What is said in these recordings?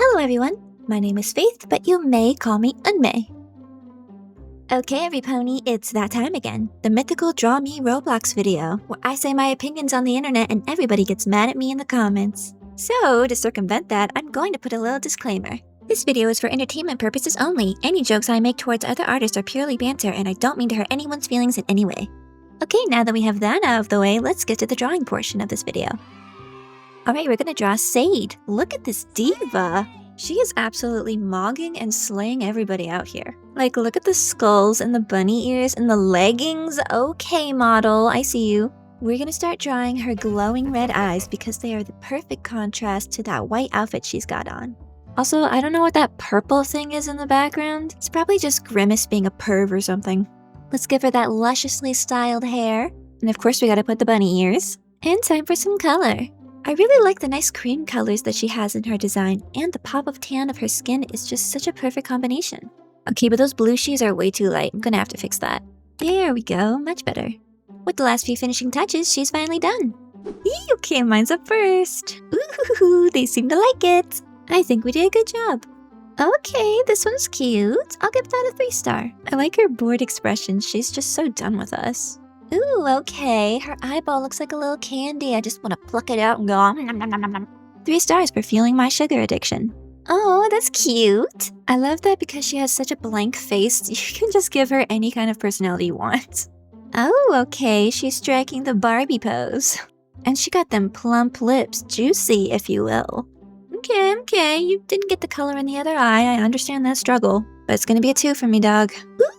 Hello everyone, my name is Faith, but you may call me Unmay. Okay everypony, it's that time again, the mythical Draw Me Roblox video, where I say my opinions on the internet and everybody gets mad at me in the comments. So, to circumvent that, I'm going to put a little disclaimer. This video is for entertainment purposes only. Any jokes I make towards other artists are purely banter, and I don't mean to hurt anyone's feelings in any way. Okay, now that we have that out of the way, let's get to the drawing portion of this video. Alright, we're gonna draw Sade. Look at this diva! She is absolutely mogging and slaying everybody out here. Like, look at the skulls and the bunny ears and the leggings. Okay, model, I see you. We're gonna start drawing her glowing red eyes because they are the perfect contrast to that white outfit she's got on. Also, I don't know what that purple thing is in the background. It's probably just Grimace being a perv or something. Let's give her that lusciously styled hair. And of course we gotta put the bunny ears. And time for some color. I really like the nice cream colors that she has in her design, and the pop of tan of her skin is just such a perfect combination. Okay, but those blue shoes are way too light. I'm gonna have to fix that. There we go, much better. With the last few finishing touches, she's finally done. Eee, okay, mine's up first. Ooh, they seem to like it. I think we did a good job. Okay, this one's cute. I'll give that a 3-star. I like her bored expression. She's just so done with us. Ooh, okay. Her eyeball looks like a little candy. I just want to pluck it out and go nom, nom, nom, nom, nom. 3 stars for fueling my sugar addiction. Oh, that's cute. I love that because she has such a blank face. You can just give her any kind of personality you want. Oh, okay. She's striking the Barbie pose. And she got them plump lips, juicy, if you will. Okay. You didn't get the color in the other eye. I understand that struggle. But it's gonna be a 2 for me, dog.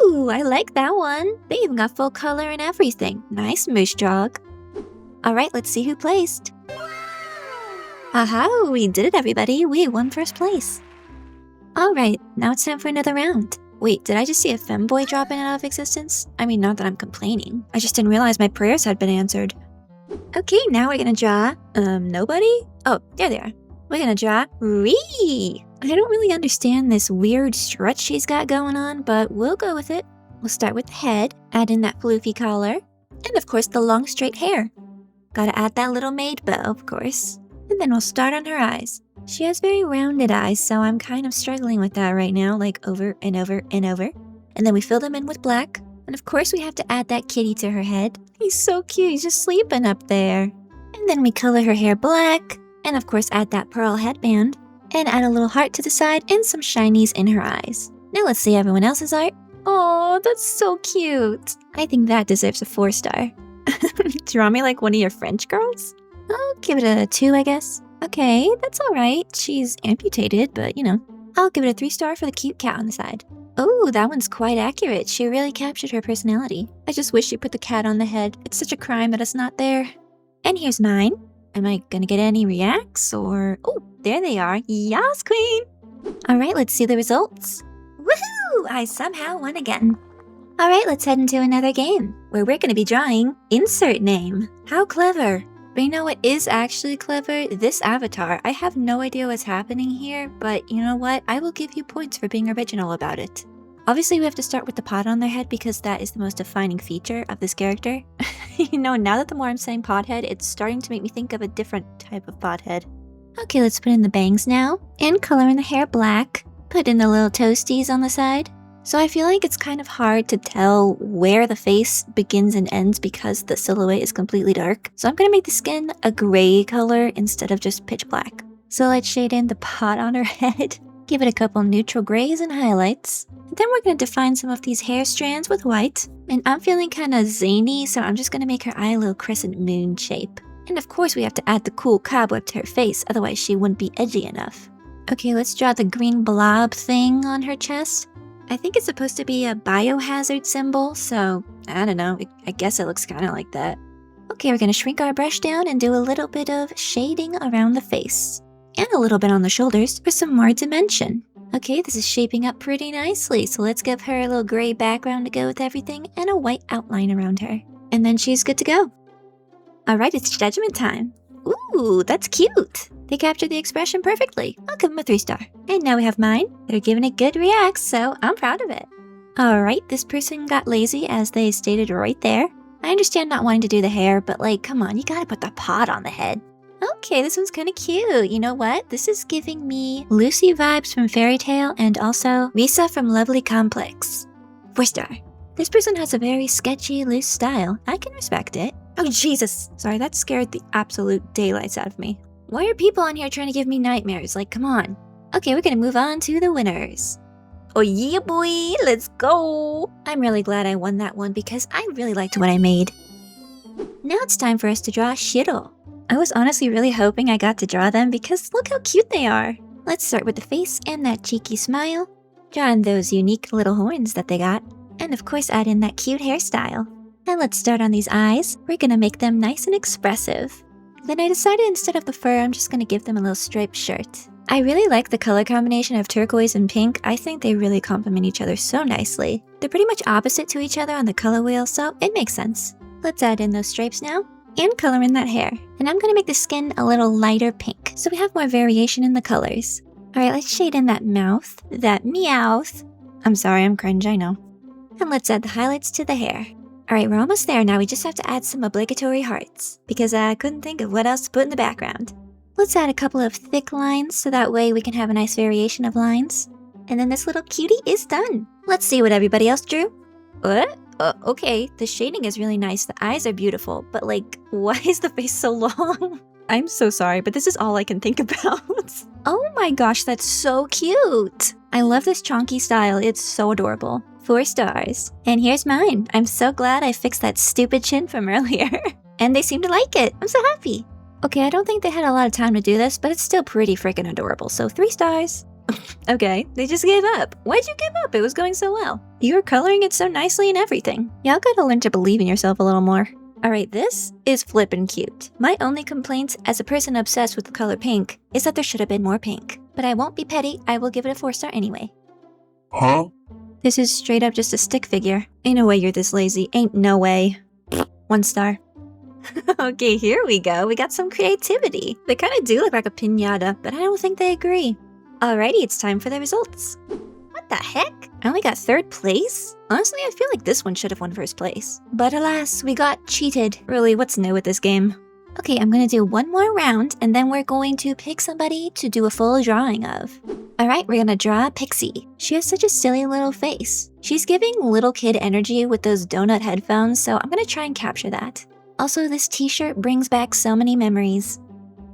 Ooh, I like that one. They even got full color and everything. Nice, Moose Dog. Alright, let's see who placed. Aha, we did it, everybody. We won first place. Alright, now it's time for another round. Wait, did I just see a femboy dropping out of existence? I mean, not that I'm complaining. I just didn't realize my prayers had been answered. Okay, now we're gonna draw, nobody? Oh, there they are. We're gonna draw Ree. I don't really understand this weird strut she's got going on, but we'll go with it. We'll start with the head, add in that floofy collar, and of course the long straight hair. Gotta add that little maid bow, of course. And then we'll start on her eyes. She has very rounded eyes, so I'm kind of struggling with that right now, like over and over and over. And then we fill them in with black. And of course we have to add that kitty to her head. He's so cute, he's just sleeping up there. And then we color her hair black. And of course add that pearl headband, and add a little heart to the side and some shinies in her eyes. Now let's see everyone else's art. Oh, that's so cute. I think that deserves a 4-star. Draw me like one of your French girls? I'll give it a 2, I guess. Okay, that's alright. She's amputated, but you know. I'll give it a 3-star for the cute cat on the side. Oh, that one's quite accurate. She really captured her personality. I just wish you put the cat on the head. It's such a crime that it's not there. And here's mine. Am I gonna get any reacts or... Oh, there they are. Yas, queen! Alright, let's see the results. Woohoo! I somehow won again. Alright, let's head into another game, where we're gonna be drawing Insert Name. How clever! But you know what is actually clever? This avatar. I have no idea what's happening here, but you know what? I will give you points for being original about it. Obviously, we have to start with the pot on their head because that is the most defining feature of this character. You know, now that the more I'm saying pothead, it's starting to make me think of a different type of pothead. Okay, let's put in the bangs now, and color in the hair black. Put in the little toasties on the side. So I feel like it's kind of hard to tell where the face begins and ends because the silhouette is completely dark. So I'm gonna make the skin a gray color instead of just pitch black. So let's shade in the pot on her head. Give it a couple neutral grays and highlights. Then we're going to define some of these hair strands with white. And I'm feeling kind of zany, so I'm just going to make her eye a little crescent moon shape. And of course we have to add the cool cobweb to her face, otherwise she wouldn't be edgy enough. Okay, let's draw the green blob thing on her chest. I think it's supposed to be a biohazard symbol, so I don't know, I guess it looks kind of like that. Okay, we're going to shrink our brush down and do a little bit of shading around the face. And a little bit on the shoulders for some more dimension. Okay, this is shaping up pretty nicely, so let's give her a little gray background to go with everything and a white outline around her. And then she's good to go. Alright, it's judgment time. Ooh, that's cute. They captured the expression perfectly. I'll give them a 3-star. And now we have mine. They're giving it good reacts, so I'm proud of it. Alright, this person got lazy as they stated right there. I understand not wanting to do the hair, but like, come on, you gotta put the pot on the head. Okay, this one's kind of cute. You know what? This is giving me Lucy vibes from Fairy Tale and also Lisa from Lovely Complex. 4-star. This person has a very sketchy, loose style. I can respect it. Oh, Jesus. Sorry, that scared the absolute daylights out of me. Why are people on here trying to give me nightmares? Like, come on. Okay, we're gonna move on to the winners. Oh yeah, boy. Let's go. I'm really glad I won that one because I really liked what I made. Now it's time for us to draw Shiro. I was honestly really hoping I got to draw them because look how cute they are. Let's start with the face and that cheeky smile. Draw in those unique little horns that they got. And of course add in that cute hairstyle. And let's start on these eyes. We're gonna make them nice and expressive. Then I decided instead of the fur, I'm just gonna give them a little striped shirt. I really like the color combination of turquoise and pink. I think they really complement each other so nicely. They're pretty much opposite to each other on the color wheel, so it makes sense. Let's add in those stripes now. And color in that hair. And I'm gonna make the skin a little lighter pink, so we have more variation in the colors. Alright, let's shade in that mouth. That meowth. I'm sorry, I'm cringe, I know. And let's add the highlights to the hair. Alright, we're almost there now. We just have to add some obligatory hearts, because I couldn't think of what else to put in the background. Let's add a couple of thick lines, so that way we can have a nice variation of lines. And then this little cutie is done. Let's see what everybody else drew. What? Okay, the shading is really nice. The eyes are beautiful, but like, why is the face so long? I'm so sorry, but this is all I can think about. Oh my gosh, that's so cute. I love this chonky style. It's so adorable. 4 stars. And here's mine. I'm so glad I fixed that stupid chin from earlier. And they seem to like it. I'm so happy. Okay, I don't think they had a lot of time to do this, but it's still pretty freaking adorable, so 3 stars. Okay, they just gave up. Why'd you give up? It was going so well. You were coloring it so nicely and everything. Y'all gotta learn to believe in yourself a little more. Alright, this is flippin' cute. My only complaint as a person obsessed with the color pink is that there should have been more pink. But I won't be petty, I will give it a 4-star anyway. Huh? This is straight up just a stick figure. Ain't no way you're this lazy. Ain't no way. 1 star. Okay, here we go. We got some creativity. They kinda do look like a piñata, but I don't think they agree. Alrighty, it's time for the results. What the heck? I only got 3rd place? Honestly, I feel like this one should have won 1st place. But alas, we got cheated. Really, what's new with this game? Okay, I'm gonna do one more round, and then we're going to pick somebody to do a full drawing of. Alright, we're gonna draw Pixie. She has such a silly little face. She's giving little kid energy with those donut headphones, so I'm gonna try and capture that. Also, this t-shirt brings back so many memories.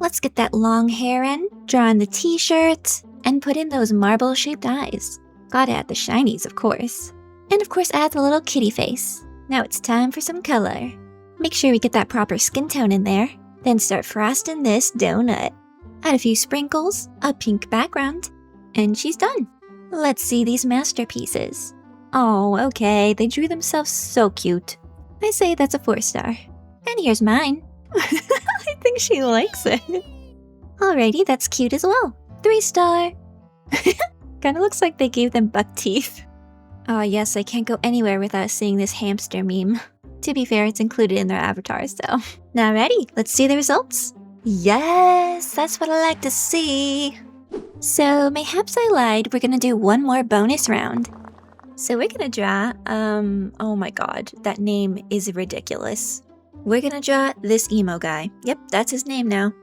Let's get that long hair in, draw in the t-shirt, and put in those marble-shaped eyes. Gotta add the shinies, of course. And of course, add the little kitty face. Now it's time for some color. Make sure we get that proper skin tone in there. Then start frosting this donut. Add a few sprinkles, a pink background, and she's done. Let's see these masterpieces. Oh, okay, they drew themselves so cute. I say that's a 4-star. And here's mine. I think she likes it. Alrighty, that's cute as well. 3-star. Kinda looks like they gave them buck teeth. Oh yes, I can't go anywhere without seeing this hamster meme. To be fair, it's included in their avatars, so. Now ready, let's see the results. Yes, that's what I like to see. So, mayhaps I lied, we're gonna do one more bonus round. So we're gonna draw, oh my god, that name is ridiculous. We're gonna draw this emo guy. Yep, that's his name now.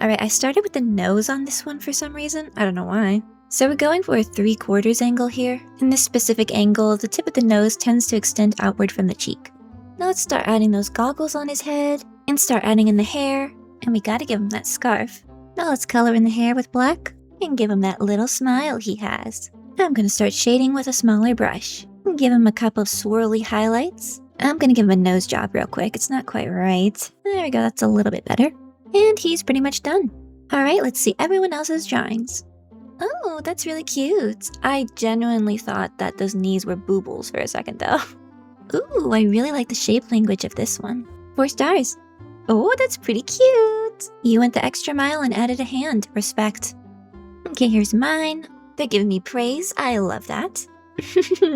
Alright, I started with the nose on this one for some reason. I don't know why. So we're going for a 3/4 angle here. In this specific angle, the tip of the nose tends to extend outward from the cheek. Now let's start adding those goggles on his head, and start adding in the hair, and we gotta give him that scarf. Now let's color in the hair with black, and give him that little smile he has. Now I'm gonna start shading with a smaller brush, and give him a couple of swirly highlights. I'm gonna give him a nose job real quick, it's not quite right. There we go, that's a little bit better. And he's pretty much done. Alright, let's see everyone else's drawings. Oh, that's really cute. I genuinely thought that those knees were boobles for a second though. Ooh, I really like the shape language of this one. 4 stars. Oh, that's pretty cute. You went the extra mile and added a hand. Respect. Okay, here's mine. They're giving me praise. I love that.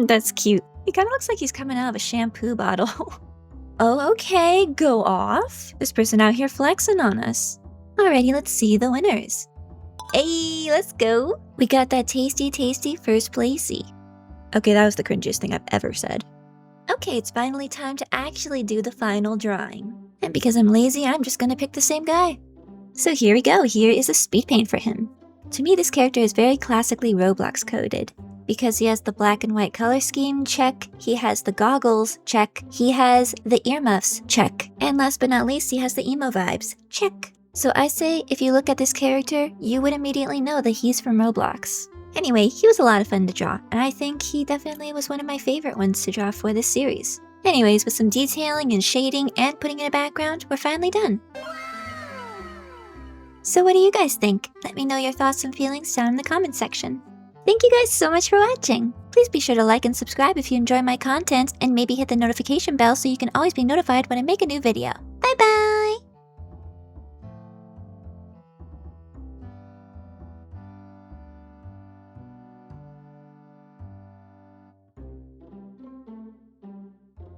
That's cute. He kind of looks like he's coming out of a shampoo bottle. Oh, okay, go off. This person out here flexing on us. Alrighty, let's see the winners. Hey, let's go. We got that tasty 1st placey. Okay, that was the cringiest thing I've ever said. Okay, it's finally time to actually do the final drawing. And because I'm lazy, I'm just gonna pick the same guy. So here we go, here is a speed paint for him. To me, this character is very classically Roblox coded. Because he has the black and white color scheme, check. He has the goggles, check. He has the earmuffs, check. And last but not least, he has the emo vibes, check. So I say, if you look at this character, you would immediately know that he's from Roblox. Anyway, he was a lot of fun to draw, and I think he definitely was one of my favorite ones to draw for this series. Anyways, with some detailing and shading and putting in a background, we're finally done. So what do you guys think? Let me know your thoughts and feelings down in the comments section. Thank you guys so much for watching! Please be sure to like and subscribe if you enjoy my content, and maybe hit the notification bell so you can always be notified when I make a new video. Bye bye!